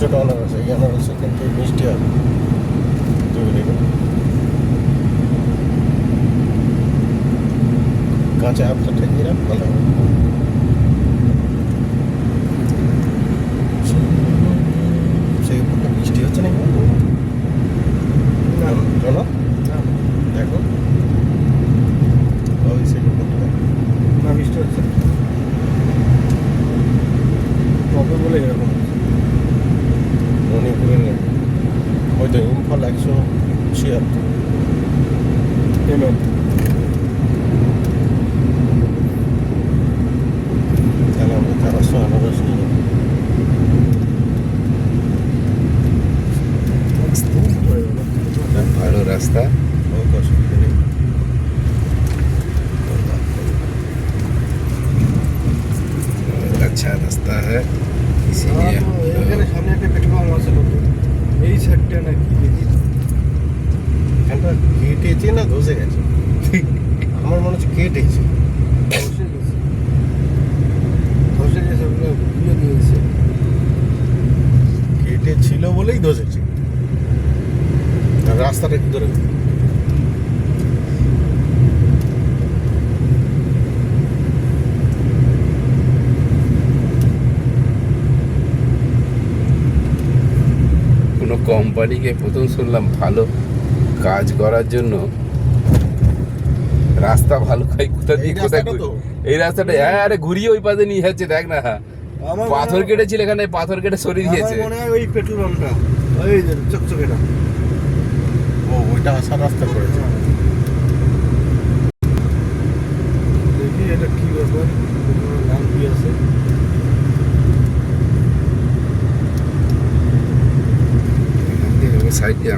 ছোট আনারস, এই আনারসে কিন্তু মিষ্টি হবে। তুমি দেখো কাঁচা হাতটা ঠেকিয়ে রাখ, ভালো হবে। সেই উপরটা মিষ্টি হচ্ছে না চলো দেখো, ওই সেই উপরটা না বৃষ্টি হচ্ছে কবে বলে এরকম মণিপুরের হয়তো ইম্ফল 176 পেমেন্ট তাহলে আমরা 400 আনারস নিয়ে যাবো। ভালো রাস্তা, बहुत অসুবিধা নেই। अच्छा रास्ता है, इसीलिए এখানে সামনে একটা পেট্রোল পাম্প আছে নতুন, এই সাইডটা নাকি দেখি এখানটা কেটেছে না ধসে গেছে, আমার মনে হচ্ছে কেটেছে। ধসে গেছে ওগুলো ঘুরিয়ে দিয়েছে। কেটে ছিল বলেই ধসেছে, আর রাস্তাটা কি ধরে কোনো কোম্পানিকে প্রথম শুনলাম ভালো কাজ করার জন্য রাস্তা ভালো খাই কোথা দিয়ে এই কোথায় রাস্তাটা তো? এই রাস্তাটা, হ্যাঁ আরে ঘুরিয়ে ওই পাশে নিয়ে যাচ্ছে, দেখ না আমার পাথর কেটেছিল এখানে, পাথর কেটে সরিয়ে দিয়েছে। আমার মনে হয় ওই পেট্রোল পাম্পটা ওই যে চকচকেটা। ও ওইটা আসার রাস্তা করেছে। দেখি এটা কি ব্যাপার, পেট্রোলের নাম কি আছে। সাইড দিয়ে